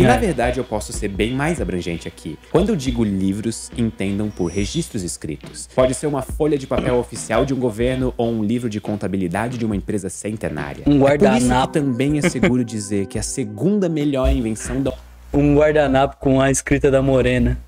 E na verdade eu posso ser bem mais abrangente aqui. Quando eu digo livros, entendam por registros escritos. Pode ser uma folha de papel oficial de um governo ou um livro de contabilidade de uma empresa centenária. Um guardanapo. Por isso que também é seguro dizer que a segunda melhor invenção da... Um guardanapo com a escrita da Morena.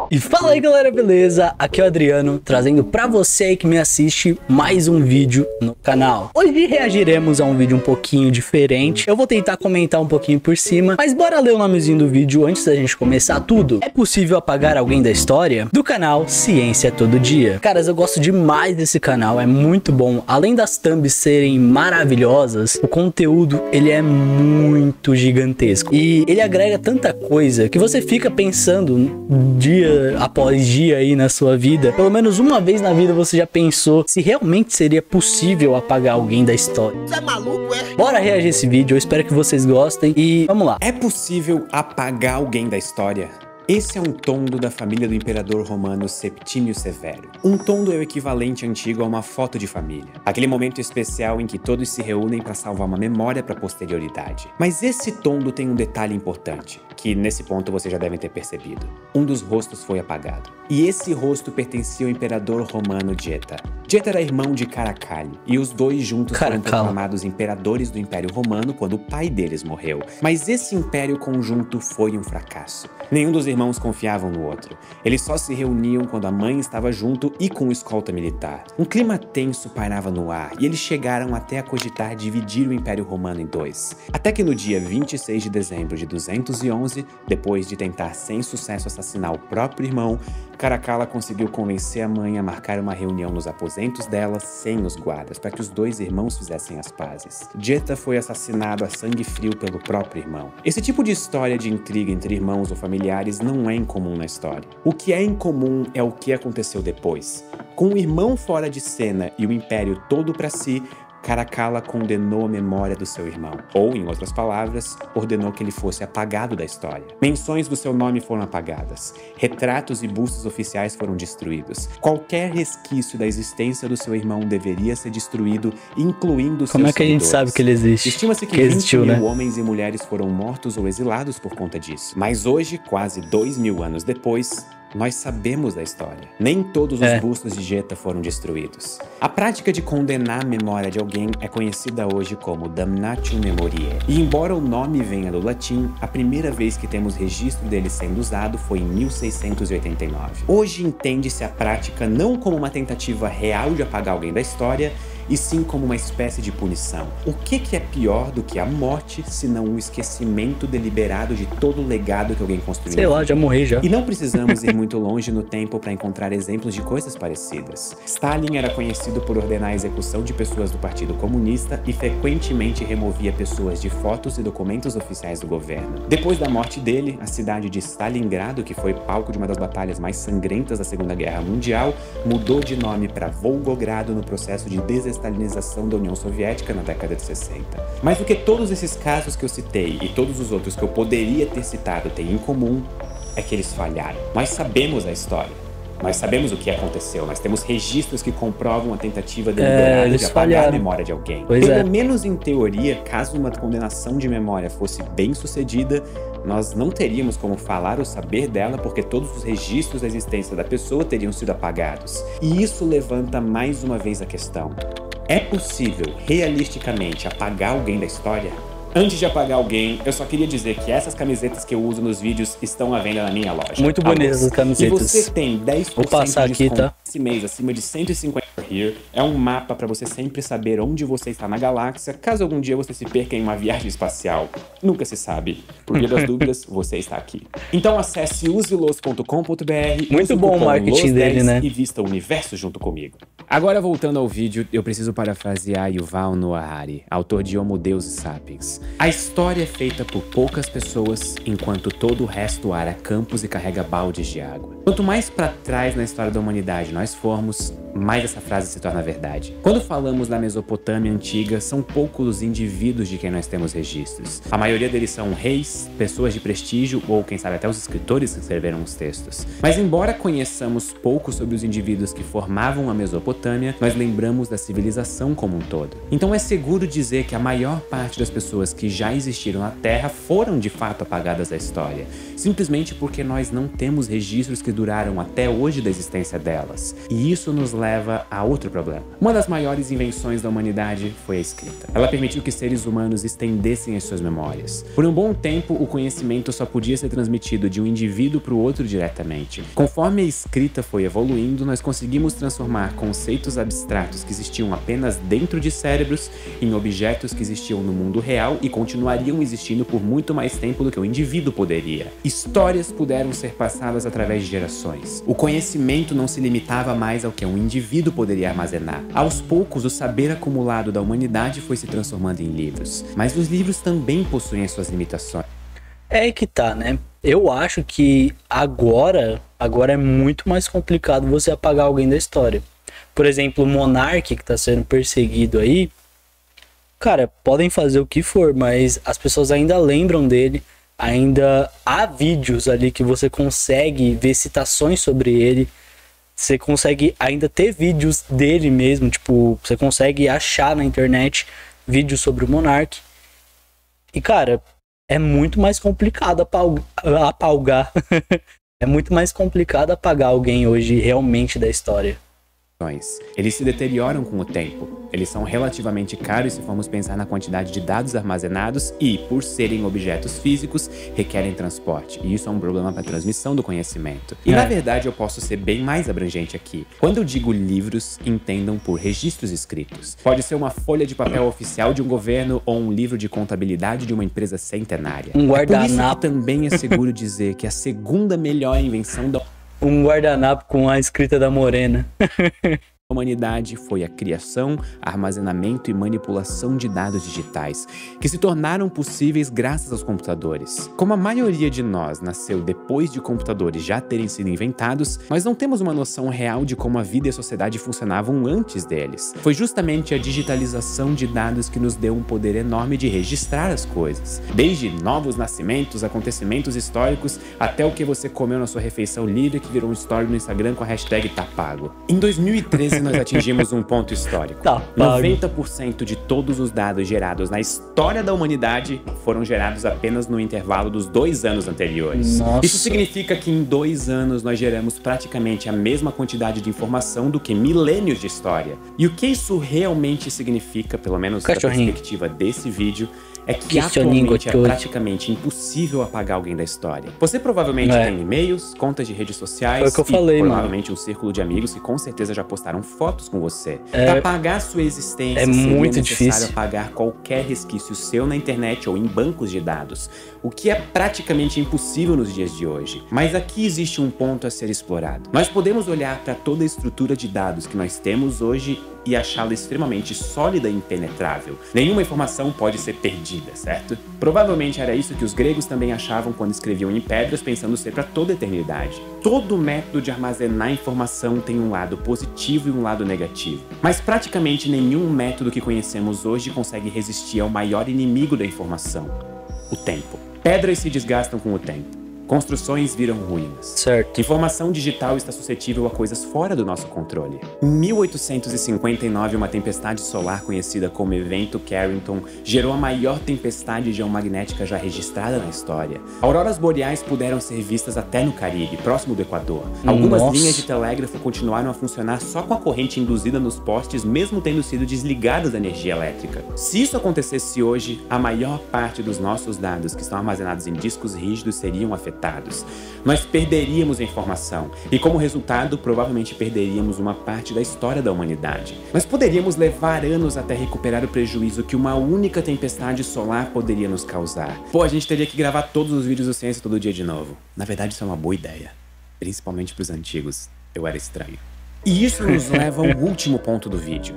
E fala aí galera, beleza? Aqui é o Adriano, trazendo pra você aí que me assiste mais um vídeo no canal. Hoje reagiremos a um vídeo um pouquinho diferente. Eu vou tentar comentar um pouquinho por cima, mas bora ler o nomezinho do vídeo antes da gente começar tudo. É possível apagar alguém da história? Do canal Ciência Todo Dia. Caras, eu gosto demais desse canal, é muito bom. Além das thumbs serem maravilhosas, o conteúdo ele é muito gigantesco. E ele agrega tanta coisa que você fica pensando dia após dia aí na sua vida. Pelo menos uma vez na vida você já pensou se realmente seria possível apagar alguém da história. Você é maluco, é? Bora reagir esse vídeo, eu espero que vocês gostem e vamos lá. É possível apagar alguém da história? Esse é um tondo da família do imperador romano Septímio Severo. Um tondo é o equivalente antigo a uma foto de família. Aquele momento especial em que todos se reúnem para salvar uma memória para a posterioridade. Mas esse tondo tem um detalhe importante, que nesse ponto vocês já devem ter percebido. Um dos rostos foi apagado. E esse rosto pertencia ao imperador romano Geta. Geta era irmão de Caracalla, e os dois juntos foram proclamados imperadores do Império Romano quando o pai deles morreu. Mas esse império conjunto foi um fracasso. Nenhum dos irmãos confiavam no outro. Eles só se reuniam quando a mãe estava junto e com escolta militar. Um clima tenso pairava no ar e eles chegaram até a cogitar dividir o Império Romano em dois. Até que no dia 26 de dezembro de 211, depois de tentar sem sucesso assassinar o próprio irmão, Caracalla conseguiu convencer a mãe a marcar uma reunião nos aposentos dela sem os guardas, para que os dois irmãos fizessem as pazes. Geta foi assassinado a sangue frio pelo próprio irmão. Esse tipo de história de intriga entre irmãos ou familiares não é incomum na história. O que é incomum é o que aconteceu depois. Com o irmão fora de cena e o império todo para si, Caracalla condenou a memória do seu irmão, ou, em outras palavras, ordenou que ele fosse apagado da história. Menções do seu nome foram apagadas, retratos e bustos oficiais foram destruídos. Qualquer resquício da existência do seu irmão deveria ser destruído, incluindo seus seguidores. Como é que a gente sabe que ele existe? Estima-se que 20 mil homens e mulheres foram mortos ou exilados por conta disso. Mas hoje, quase 2000 anos depois, nós sabemos da história. Nem todos os bustos de Geta foram destruídos. A prática de condenar a memória de alguém é conhecida hoje como damnatio memoriae. E embora o nome venha do latim, a primeira vez que temos registro dele sendo usado foi em 1689. Hoje entende-se a prática não como uma tentativa real de apagar alguém da história, e sim como uma espécie de punição. O que é pior do que a morte, se não o esquecimento deliberado de todo o legado que alguém construiu? Sei lá, já morri já. E não precisamos ir muito longe no tempo para encontrar exemplos de coisas parecidas. Stalin era conhecido por ordenar a execução de pessoas do Partido Comunista e frequentemente removia pessoas de fotos e documentos oficiais do governo. Depois da morte dele, a cidade de Stalingrado, que foi palco de uma das batalhas mais sangrentas da Segunda Guerra Mundial, mudou de nome para Volgogrado no processo de desestalinização da União Soviética na década de 60. Mas o que todos esses casos que eu citei e todos os outros que eu poderia ter citado têm em comum é que eles falharam. Nós sabemos a história. Nós sabemos o que aconteceu, nós temos registros que comprovam a tentativa deliberada de apagar a memória de alguém. Pelo menos em teoria, caso uma condenação de memória fosse bem sucedida, nós não teríamos como falar ou saber dela porque todos os registros da existência da pessoa teriam sido apagados. E isso levanta mais uma vez a questão: é possível, realisticamente, apagar alguém da história? Antes de apagar alguém, eu só queria dizer que essas camisetas que eu uso nos vídeos estão à venda na minha loja. Muito bonitas as camisetas. E você tem 10% Vou passar de aqui, desconto tá? esse mês acima de 150 here. É um mapa para você sempre saber onde você está na galáxia, caso algum dia você se perca em uma viagem espacial. Nunca se sabe. Por via das dúvidas, você está aqui. Então acesse uselos.com.br. Muito bom o marketing dele, né? E vista o universo junto comigo. Agora, voltando ao vídeo, eu preciso parafrasear Yuval Noah Harari, autor de Homo Deus e Sapiens. A história é feita por poucas pessoas, enquanto todo o resto ara campos e carrega baldes de água. Quanto mais para trás na história da humanidade nós formos, mais essa frase frase se torna verdade. Quando falamos da Mesopotâmia antiga, são poucos os indivíduos de quem nós temos registros. A maioria deles são reis, pessoas de prestígio ou, quem sabe, até os escritores que escreveram os textos. Mas embora conheçamos pouco sobre os indivíduos que formavam a Mesopotâmia, nós lembramos da civilização como um todo. Então é seguro dizer que a maior parte das pessoas que já existiram na Terra foram de fato apagadas da história, simplesmente porque nós não temos registros que duraram até hoje da existência delas. E isso nos leva a outro problema. Uma das maiores invenções da humanidade foi a escrita. Ela permitiu que seres humanos estendessem as suas memórias. Por um bom tempo, o conhecimento só podia ser transmitido de um indivíduo para o outro diretamente. Conforme a escrita foi evoluindo, nós conseguimos transformar conceitos abstratos que existiam apenas dentro de cérebros em objetos que existiam no mundo real e continuariam existindo por muito mais tempo do que o indivíduo poderia. Histórias puderam ser passadas através de gerações. O conhecimento não se limitava mais ao que um indivíduo poderia armazenar. Aos poucos, o saber acumulado da humanidade foi se transformando em livros. Mas os livros também possuem as suas limitações. É aí que tá, né? Eu acho que agora é muito mais complicado você apagar alguém da história. Por exemplo, o Monark, que tá sendo perseguido aí, cara, podem fazer o que for, mas as pessoas ainda lembram dele, ainda há vídeos ali que você consegue ver citações sobre ele, você consegue ainda ter vídeos dele mesmo, tipo, você consegue achar na internet vídeos sobre o Monark. E, cara, é muito mais complicado apagar. É muito mais complicado apagar alguém hoje realmente da história. Eles se deterioram com o tempo. Eles são relativamente caros se formos pensar na quantidade de dados armazenados e, por serem objetos físicos, requerem transporte. E isso é um problema para a transmissão do conhecimento. E na verdade eu posso ser bem mais abrangente aqui. Quando eu digo livros, entendam por registros escritos. Pode ser uma folha de papel oficial de um governo ou um livro de contabilidade de uma empresa centenária. Um guardanapo. Por isso que também é seguro dizer que a segunda melhor invenção da um guardanapo com a escrita da Morena. A humanidade foi a criação, armazenamento e manipulação de dados digitais, que se tornaram possíveis graças aos computadores. Como a maioria de nós nasceu depois de computadores já terem sido inventados, nós não temos uma noção real de como a vida e a sociedade funcionavam antes deles. Foi justamente a digitalização de dados que nos deu um poder enorme de registrar as coisas. Desde novos nascimentos, acontecimentos históricos, até o que você comeu na sua refeição livre que virou um story no Instagram com a hashtag tá pago. Em 2013, nós atingimos um ponto histórico. 90% de todos os dados gerados na história da humanidade foram gerados apenas no intervalo dos 2 anos anteriores. Nossa. Isso significa que em 2 anos nós geramos praticamente a mesma quantidade de informação do que milênios de história. E o que isso realmente significa, pelo menos da perspectiva desse vídeo, é que atualmente é praticamente impossível apagar alguém da história. Você provavelmente tem e-mails, contas de redes sociais Foi o que eu falei, provavelmente um círculo de amigos que com certeza já postaram fotos com você. Pra apagar sua existência, é muito difícil apagar qualquer resquício seu na internet ou em bancos de dados, o que é praticamente impossível nos dias de hoje. Mas aqui existe um ponto a ser explorado. Nós podemos olhar para toda a estrutura de dados que nós temos hoje e achá-la extremamente sólida e impenetrável. Nenhuma informação pode ser perdida, certo? Provavelmente era isso que os gregos também achavam quando escreviam em pedras, pensando ser para toda a eternidade. Todo método de armazenar informação tem um lado positivo e um lado negativo. Mas praticamente nenhum método que conhecemos hoje consegue resistir ao maior inimigo da informação: o tempo. Pedras se desgastam com o tempo. Construções viram ruínas. Certo. Informação digital está suscetível a coisas fora do nosso controle. Em 1859, uma tempestade solar conhecida como Evento Carrington gerou a maior tempestade geomagnética já registrada na história. Auroras boreais puderam ser vistas até no Caribe, próximo do Equador. Algumas linhas de telégrafo continuaram a funcionar só com a corrente induzida nos postes, mesmo tendo sido desligadas da energia elétrica. Se isso acontecesse hoje, a maior parte dos nossos dados que estão armazenados em discos rígidos seriam afetados. Nós perderíamos a informação e, como resultado, provavelmente perderíamos uma parte da história da humanidade. Nós poderíamos levar anos até recuperar o prejuízo que uma única tempestade solar poderia nos causar. Pô, a gente teria que gravar todos os vídeos do Ciência todo dia de novo. Na verdade, isso é uma boa ideia. Principalmente pros antigos. Eu era estranho. E isso nos leva ao último ponto do vídeo.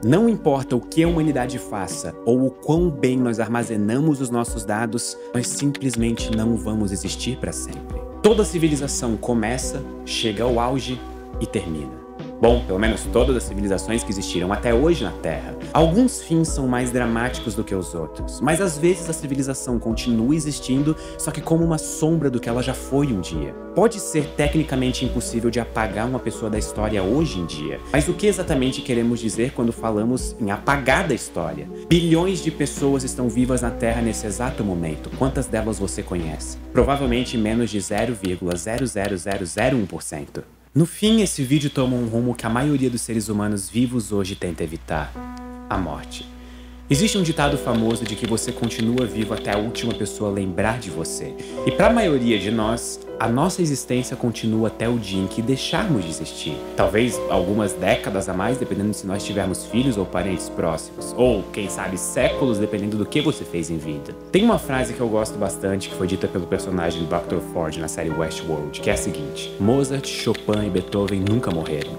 Não importa o que a humanidade faça ou o quão bem nós armazenamos os nossos dados, nós simplesmente não vamos existir para sempre. Toda civilização começa, chega ao auge e termina. Bom, pelo menos todas as civilizações que existiram até hoje na Terra. Alguns fins são mais dramáticos do que os outros, mas às vezes a civilização continua existindo, só que como uma sombra do que ela já foi um dia. Pode ser tecnicamente impossível de apagar uma pessoa da história hoje em dia, mas o que exatamente queremos dizer quando falamos em apagar da história? Bilhões de pessoas estão vivas na Terra nesse exato momento. Quantas delas você conhece? Provavelmente menos de 0,00001%. No fim, esse vídeo toma um rumo que a maioria dos seres humanos vivos hoje tenta evitar: a morte. Existe um ditado famoso de que você continua vivo até a última pessoa lembrar de você. E para a maioria de nós, a nossa existência continua até o dia em que deixarmos de existir. Talvez algumas décadas a mais, dependendo se nós tivermos filhos ou parentes próximos. Ou, quem sabe, séculos, dependendo do que você fez em vida. Tem uma frase que eu gosto bastante, que foi dita pelo personagem Dr. Ford na série Westworld, que é a seguinte: Mozart, Chopin e Beethoven nunca morreram.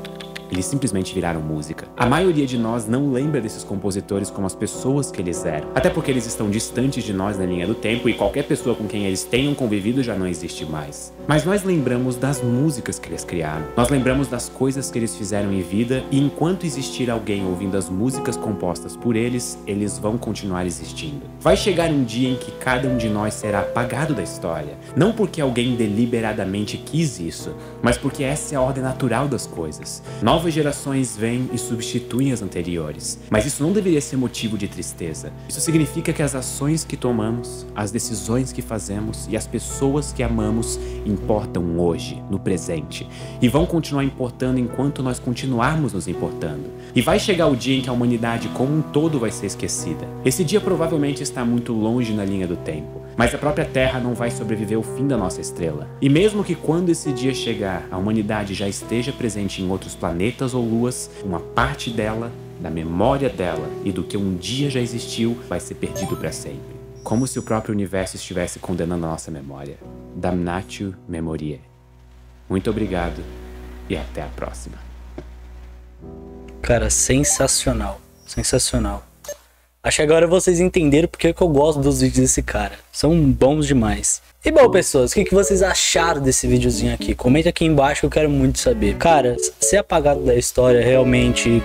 Eles simplesmente viraram música. A maioria de nós não lembra desses compositores como as pessoas que eles eram. Até porque eles estão distantes de nós na linha do tempo e qualquer pessoa com quem eles tenham convivido já não existe mais. Mas nós lembramos das músicas que eles criaram. Nós lembramos das coisas que eles fizeram em vida e enquanto existir alguém ouvindo as músicas compostas por eles, eles vão continuar existindo. Vai chegar um dia em que cada um de nós será apagado da história. Não porque alguém deliberadamente quis isso, mas porque essa é a ordem natural das coisas. Novas gerações vêm e substituem as anteriores, mas isso não deveria ser motivo de tristeza. Isso significa que as ações que tomamos, as decisões que fazemos e as pessoas que amamos importam hoje, no presente, e vão continuar importando enquanto nós continuarmos nos importando. E vai chegar o dia em que a humanidade como um todo vai ser esquecida. Esse dia provavelmente está muito longe na linha do tempo, mas a própria Terra não vai sobreviver ao fim da nossa estrela. E mesmo que quando esse dia chegar, a humanidade já esteja presente em outros planetas ou luas, uma parte dela, da memória dela e do que um dia já existiu, vai ser perdido para sempre. Como se o próprio universo estivesse condenando a nossa memória. Damnatio memoriae. Muito obrigado e até a próxima. Cara, sensacional. Sensacional. Acho que agora vocês entenderam porque que eu gosto dos vídeos desse cara. São bons demais. E bom, pessoas, o que vocês acharam desse videozinho aqui? Comenta aqui embaixo que eu quero muito saber. Cara, ser apagado da história realmente,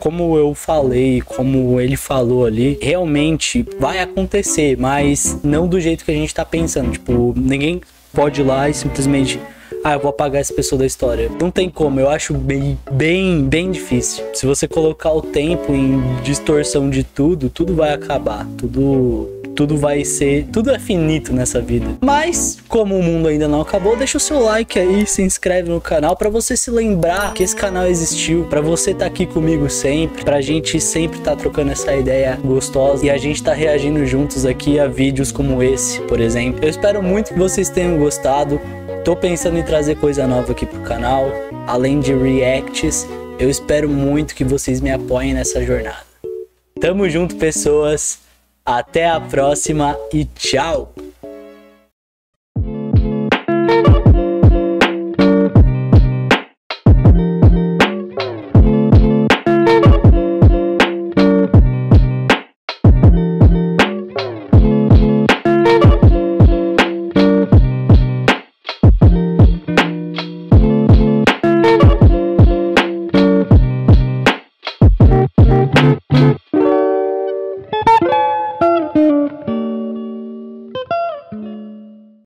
como eu falei, como ele falou ali, realmente vai acontecer, mas não do jeito que a gente tá pensando. Tipo, ninguém pode ir lá e simplesmente... eu vou apagar essa pessoa da história. Não tem como, eu acho bem difícil. Se você colocar o tempo em distorção de tudo, tudo vai acabar. Tudo vai ser... Tudo é finito nessa vida. Mas, como o mundo ainda não acabou, deixa o seu like aí, se inscreve no canal pra você se lembrar que esse canal existiu, pra você tá aqui comigo sempre, pra gente sempre tá trocando essa ideia gostosa e a gente tá reagindo juntos aqui a vídeos como esse, por exemplo. Eu espero muito que vocês tenham gostado. Tô pensando em trazer coisa nova aqui pro canal, além de reacts. Eu espero muito que vocês me apoiem nessa jornada. Tamo junto, pessoas. Até a próxima e tchau!